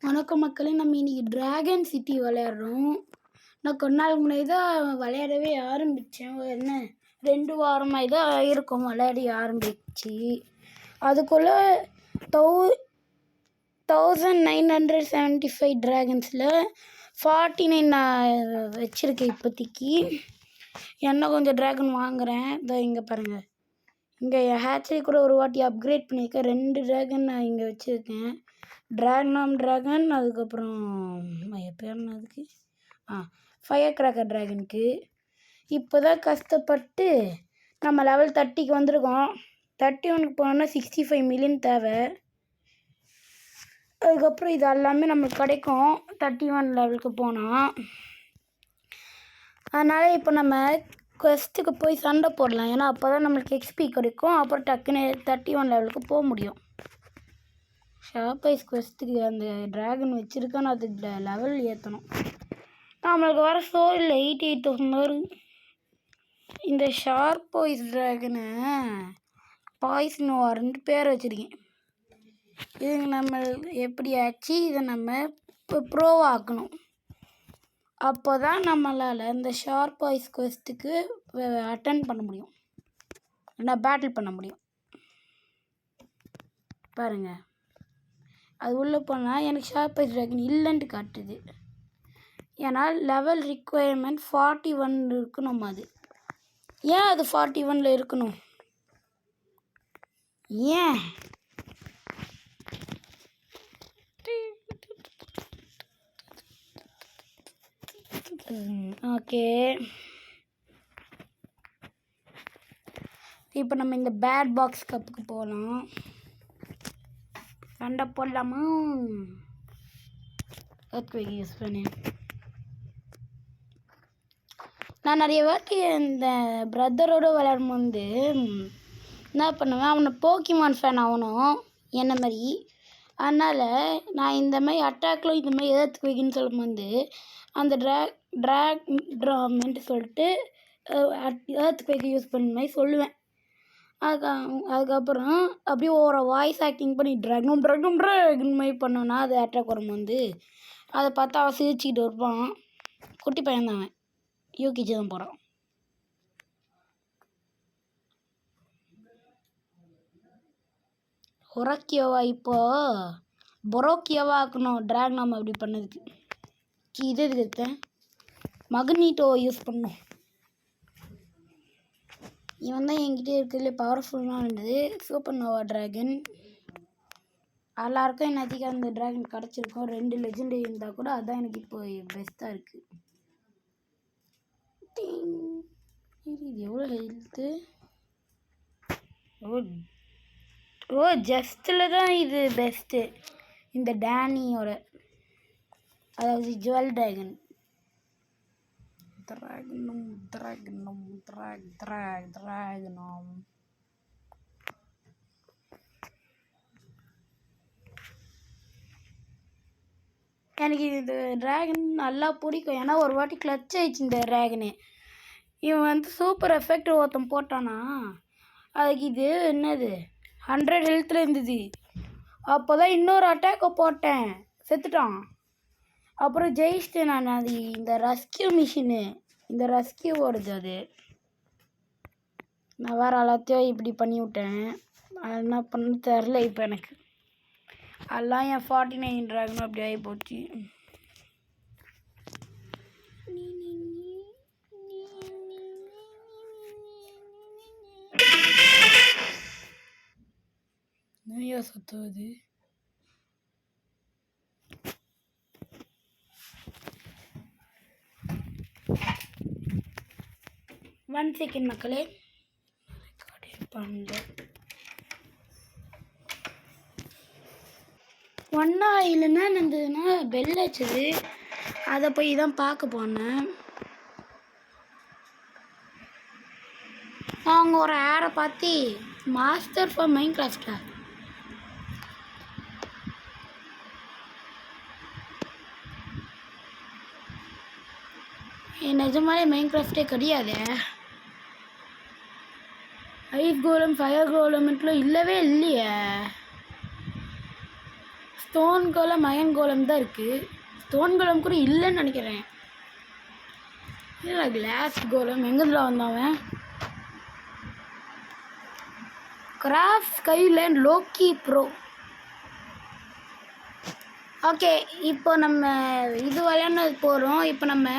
வணக்கம் மக்களே, நம்ம இன்னைக்கு டிராகன் சிட்டி விளையாடுறோம். நான் கொஞ்ச நாளுக்கு முன்னாடி தான் விளையாடவே ஆரம்பித்தேன். என்ன 2 வாரமாக தான் இருக்கும் விளையாடி ஆரம்பிச்சு. அதுக்குள்ளே 1975 டிராகன்ஸில் 49 நான் வச்சுருக்கேன் இப்போதைக்கு. என்ன கொஞ்சம் ட்ராகன் வாங்குகிறேன். இதோ இங்கே பாருங்கள், இங்கே ஹேட்சரி கூட ஒரு வாட்டி அப்கிரேட் பண்ணியிருக்கேன். 2 ட்ராகன் நான் இங்கே வச்சுருக்கேன். ட்ராகன், அதுக்கப்புறம் பேர் அதுக்கு ஃபயர் கிராக்கர் ட்ராகனுக்கு. இப்போ தான் கஷ்டப்பட்டு நம்ம லெவல் 30க்கு வந்திருக்கோம். 31க்கு போனோன்னா 65 மில்லியன் தேவை. அதுக்கப்புறம் இது எல்லாமே நம்மளுக்கு கிடைக்கும் 31 லெவலுக்கு போனால். அதனால் இப்போ நம்ம குவெஸ்ட்டுக்கு போய் சண்டை போடலாம். ஏன்னா அப்போ தான் நம்மளுக்கு எக்ஸ்பி கிடைக்கும். அப்புறம் டக்குன்னு 31 லெவலுக்கு போக முடியும். ஷார்ப் ஐஸ் குவெஸ்ட்டுக்கு அந்த ட்ராகன் வச்சுருக்கேன். அது லெவல் ஏற்றணும். நம்மளுக்கு வர ஸ்டோரியில் 88,000 வரும். இந்த ஷார்ப் ஐஸ் ட்ராகனை பாய்ஸ்னோவா 2 பேர் வச்சுருக்கேன். இதுங்க நம்ம எப்படியாச்சு இதை நம்ம இப்போ ப்ரோவாக்கணும். அப்போ தான் நம்மளால் இந்த ஷார்ப் ஐஸ் குவெஸ்ட்டுக்கு அட்டன் பண்ண முடியும், இல்லைனா பேட்டில் பண்ண முடியும். பாருங்கள், அது உள்ளே போனால் எனக்கு ஷார்ப் ஐஸ் ட்ராகன் இல்லைன்ட்டு காட்டுது. ஏன்னா லெவல் ரிக்குவயர்மெண்ட் 41 இருக்கணும். அது ஏன் அது 41 இருக்கணும்? ஏன்? ஓகே, இப்போ நம்ம இந்த பேட் பாக்ஸ் கப்புக்கு போகலாம். சண்டை போடலாமா? யூஸ் பண்ணி நான் நிறைய வாட்டி இந்த பிரதரோடு விளையாடும்போது என்ன பண்ணுவேன், அவனை போக்கிமான் ஃபேன் ஆகணும் என்ன மாதிரி. அதனால் நான் இந்த மாதிரி அட்டாக்லாம் இந்த மாதிரி எதிர்த்து வைக்கணும்னு சொல்லும்போது அந்த ட்ராமென்ட்டு சொல்லிட்டு எர்த் குவேக் யூஸ் பண்ண மாதிரி சொல்லுவேன். அதுக்கப்புறம் அப்படியே ஒரு வாய்ஸ் ஆக்டிங் பண்ணி ட்ராகன் மாதிரி பண்ணோன்னா அது அட்டாக் வரும்போது அதை பார்த்து அவன் சிரிச்சுக்கிட்டு இருப்பான். குட்டி பையன் தான் அவன், யூகிச்சு தான் போகிறான். ஒரக்கியோவா இப்போ பொரோக்கியோவா ஆக்கணும் ட்ராகன். நம்ம அப்படி பண்ணதுக்கு இது எடுத்தேன். மக்னீட்டோ யூஸ் பண்ணோம். இவன் தான் என்கிட்ட இருக்கிறதுல பவர்ஃபுல்லாக இருந்தது சூப்பர் நோவா ட்ராகன். எல்லாருக்கும் என்னத்துக்கு அந்த ட்ராகன் கிடச்சிருக்கும். 2 லெஜெண்ட் இருந்தால் கூட அதுதான் எனக்கு இப்போ பெஸ்ட்டாக இருக்குது. இது எவ்வளோ ஹெல்த்து? ஜஸ்ட்டில் தான் இது பெஸ்ட்டு. இந்த டேனியோட, அதாவது ஜுவல் ட்ராகனும் எனக்கு இது ட்ராகன் நல்லா பிடிக்கும். ஏன்னா ஒரு வாட்டி கிளச் ஆயிடுச்சு இந்த ட்ராகனு. இவன் வந்து சூப்பர் எஃபெக்ட் ஒருத்தன் போட்டானா, அதுக்கு இது என்னது 100 ஹெல்த்தில் இருந்தது. அப்போ தான் இன்னொரு அட்டாக்கை போட்டேன், செத்துட்டான். அப்புறம் ஜெயிச்சிட்டேன் நான். அது இந்த ரெஸ்கியூ மிஷினு, இந்த ரெஸ்கியூ ஓடுது. அது நான் வேறு எல்லாத்தையும் இப்படி பண்ணி விட்டேன். அது என்ன பண்ணு தெரில. இப்போ எனக்கு எல்லாம் என் 49 ட்ராகனும் அப்படி ஆகி போச்சு. நிறையா சுத்துவது. ஒன் செகண்ட் மக்களே, ஒன்றா இல்லைன்னா இருந்ததுன்னா பெல் வச்சது. அதை போய் தான் பார்க்க போனேன். அவங்க ஒரு ஆடை பார்த்து மாஸ்டர் ஃபார் மைண்ட் கிராஃப்டா, நிஜமாலே மைண்ட் கிராஃப்டே கிடையாது. ஐஸ் கோலம் ஃபயர் கோலமெண்ட்லாம் இல்லவே இல்லையே. ஸ்டோன் கோலம் அயன் கோலம் தான் இருக்குது. ஸ்டோன் கோலம் கூட இல்லைன்னு நினைக்கிறேன். இல்லை கிளாஸ் கோலம் எங்கேருந்துல வந்தவன்? கிராஃப்ட் ஸ்கைலேண்ட் லோக்கி ப்ரோ. ஓகே, இப்போ நம்ம இது விளையாட போகிறோம். இப்போ நம்ம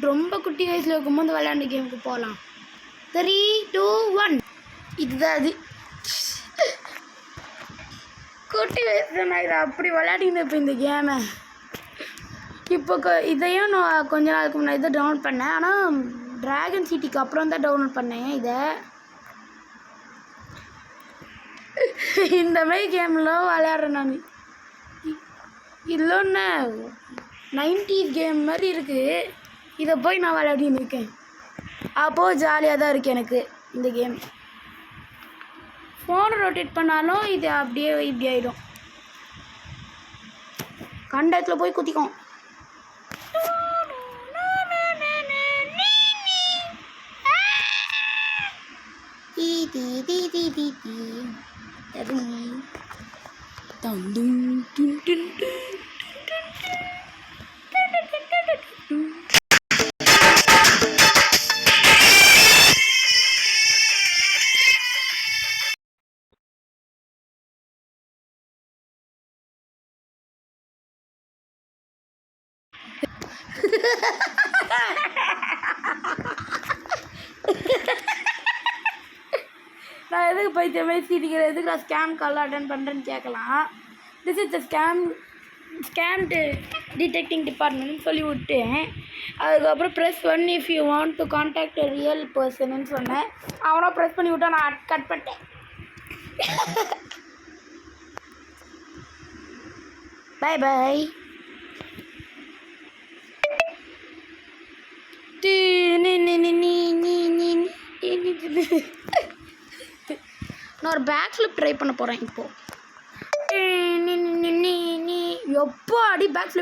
ரொம்ப குட்டி வயசில் இருக்கும்போது விளையாண்ட கேமுக்கு போகலாம். 3, 2, 1. இதுதான் அது. குட்டி வயசில் நான் இதை அப்படி விளையாடின்னு இருப்பேன் இந்த கேமை. இப்போ இதையும் நான் கொஞ்ச நாளுக்கு முன்னாடி இதை டவுன்லோட் பண்ணேன். ஆனால் ட்ராகன் சிட்டிக்கு அப்புறம் தான் டவுன்லோட் பண்ணேன் இதை. இந்த மாதிரி கேம்லாம் விளையாடுறேன் நான். இல்லைன்னு 90s கேம் மாதிரி இருக்குது. இதை போய் நான் விளையாடின்னு இருக்கேன். அப்போது ஜாலியாக தான் இருக்குது எனக்கு இந்த கேம். ஃபோனை ரொட்டேட் பண்ணாலும் இது அப்படியே இப்படி ஆகிடும். கண்டத்தில் போய் குத்திக்கும். நான் எதுக்கு பைத்தியமே சிரிக்கிறேன்? எதுக்கு நான் ஸ்கேம் கால் அட்டன் பண்ணுறேன்னு கேட்கலாம். This is the scam detecting டிபார்ட்மெண்ட்னு சொல்லி விட்டேன். அதுக்கப்புறம் press 1 if you want to contact a real பர்சன்னு சொன்னேன். அவனா ப்ரெஸ் பண்ணி விட்டா நான் கட் பண்ணிட்டேன். பாய் பாய். நான் ஒரு பேக் ஃப்ளிப் ட்ரை பண்ண போகிறேன் இப்போது. எப்போ அடி back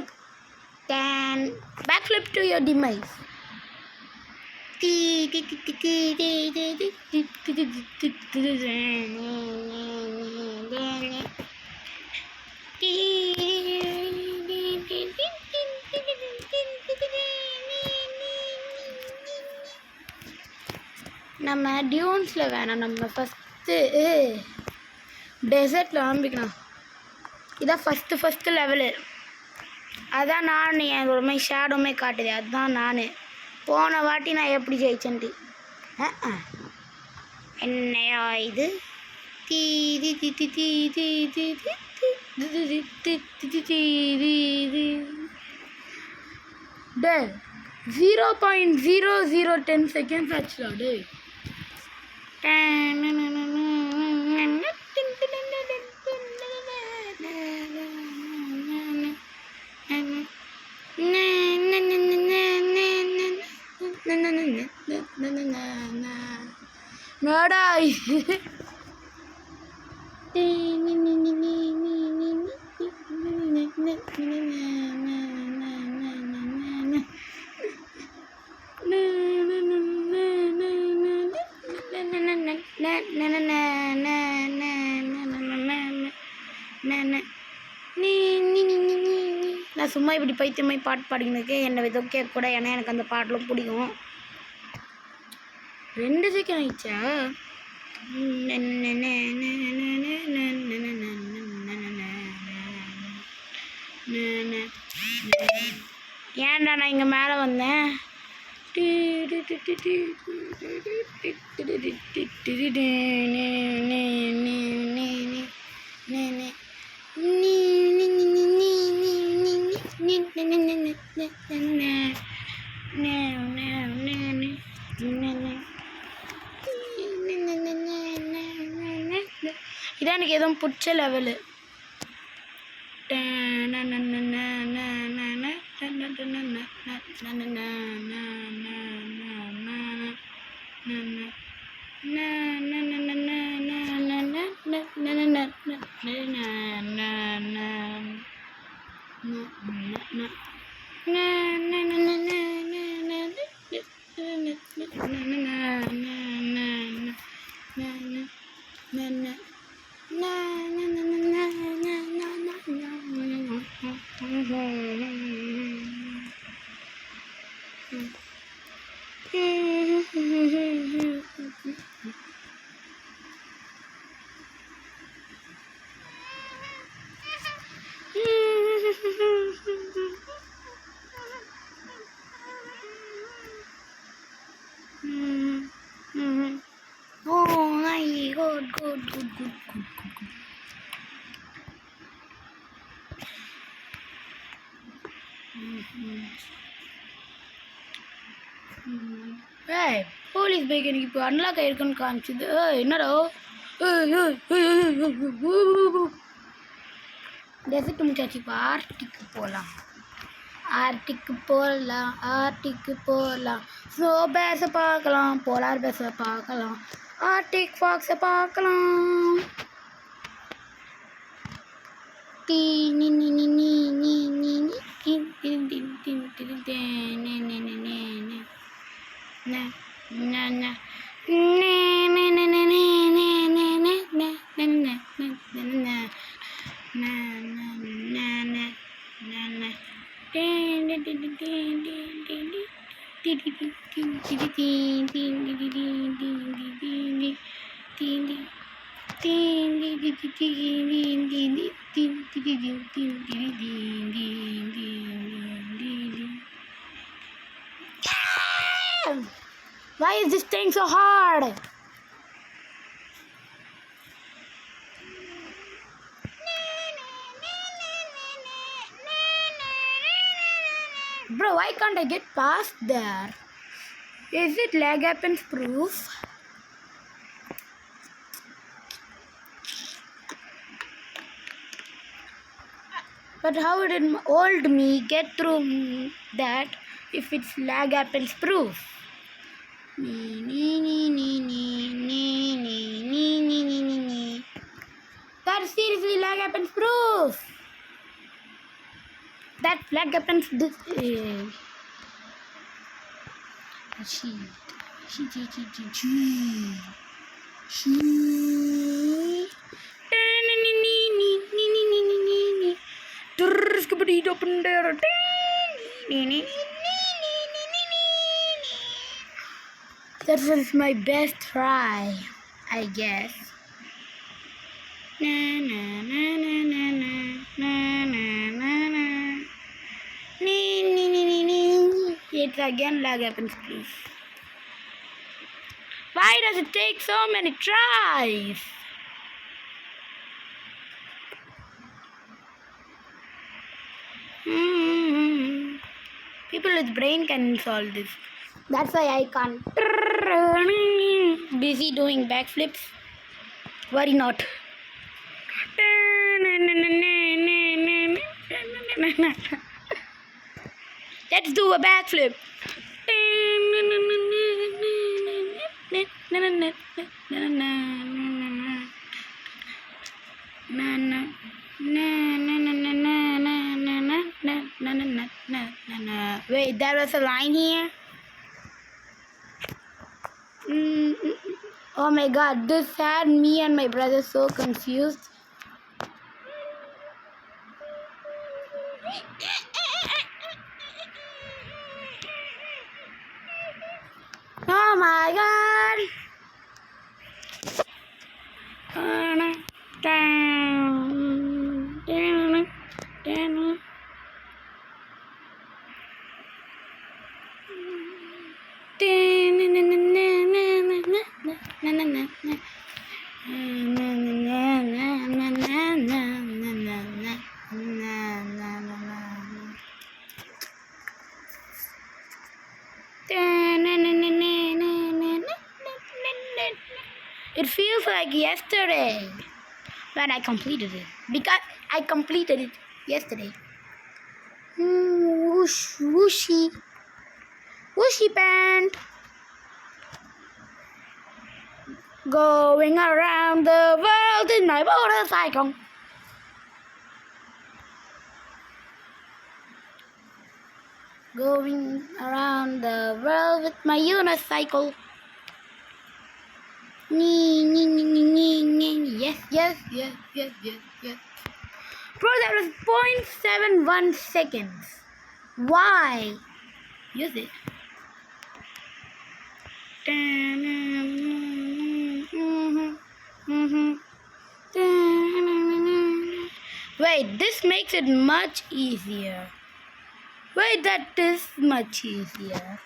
flip to your demise. நம்ம டியூன்ஸில் வேணாம், நம்ம ஃபஸ்ட்டு டெசர்ட்டில் ஆரம்பிக்கணும். இதான் ஃபஸ்ட்டு லெவலு. அதான் நான் என் ஒரு மாதிரி ஷேடோமே காட்டுது. அதுதான் நான் போன வாட்டி நான் எப்படி ஜெயிச்சேன்ட்டு. என்னையா இது? 0.0010 seconds ஆச்சுடா டே. மேடாய் நான் சும்மா இப்படி பைத்தியமாய் பாட்டு பாடிக்கின்னு இருக்கேன். என்னை ஏதோ கேட்க கூட, ஏன்னா எனக்கு அந்த பாட்டெலாம் பிடிக்கும். 2 செகண்ட் ஆயிடுச்சா? ஏன்டா நான் இங்கே மேலே வந்தேன்? இதான் எனக்கு எதுவும் பிடிச்ச level. Oh my god, good. Hey, police bike எனக்கு இப்போ அன்லாக் ஆயிருக்குன்னு காமிச்சுது. என்னடா டெசர்ட் முடிச்சாச்சு. இப்போ ஆர்டிக்கு போகலாம். ஸ்னோ பேஸை பார்க்கலாம், போலார் பேஸை பார்க்கலாம், ஆர்டிக் ஃபாக்ஸை பார்க்கலாம். Why is this thing so hard? Bro, why can't I get past there? Is it lag happens proof? But how did old me get through that if it's lag happens proof? That's seriously lag happens proof. That lag happens this That was my best try, I guess. It's again lag happens, please. Why does it take so many tries? People with brain can solve this. That's why I can't. Busy doing backflips. Worry not. Let's do a backflip. Wait, there was a line here. Oh my god, this had me and my brother so confused. Oh my god. It feels like yesterday when I completed it, because I completed it yesterday. Whooshy pant. Going around the world in my motorcycle. Going around the world with my unicycle. Yes. Bro, that was 0.71 seconds. Why? Use it. Wait, this makes it much easier. Wait, that is much easier.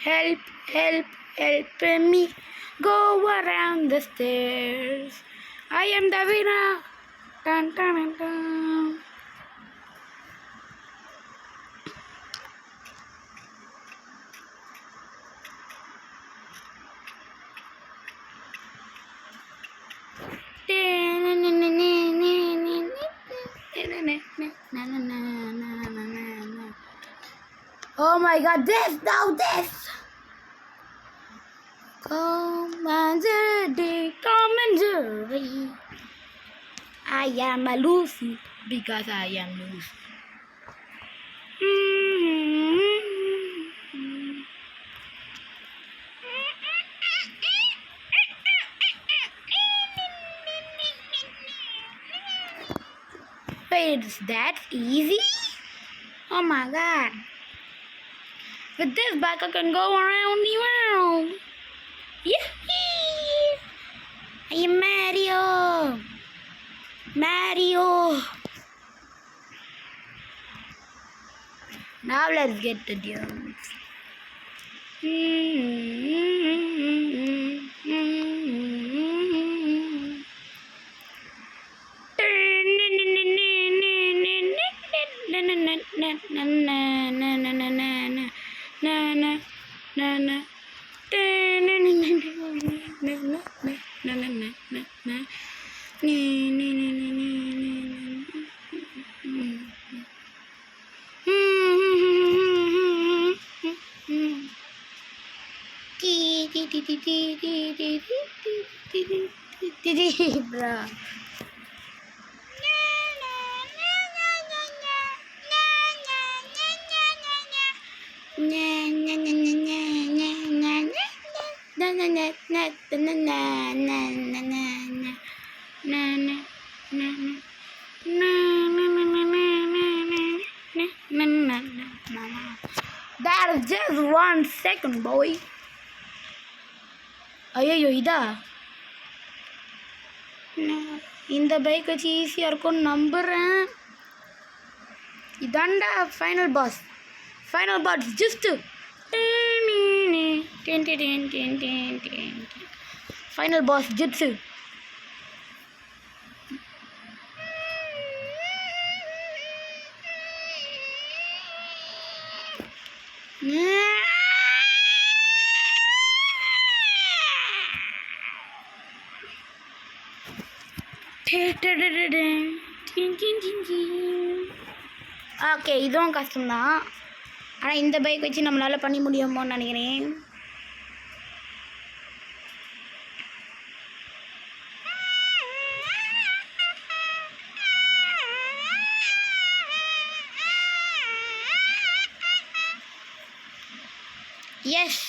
Help, help, help me go around the stairs. I am the winner. Dun, dun, dun, dun. Oh my god, this, now this! Commander, Commander, I am a Lucy because I am Lucy. Wait, it's that easy? Oh my god. With this bike, I can go around the world. Yippee! I am Mario. Mario. Now let's get the dunes. Bro. That is just 1 second, boy. ஐயோ இதா இந்த bike வச்சு ஈஸியாக இருக்கும்னு நம்புகிறேன். இதாண்டா final boss just final boss ஜிட்ஸு. Okay, இதுவும் கஷ்டம்தான். ஆனால் இந்த பைக் வச்சு நம்மளால் பண்ணி முடியுமோன்னு நினைக்கிறேன். எஸ்.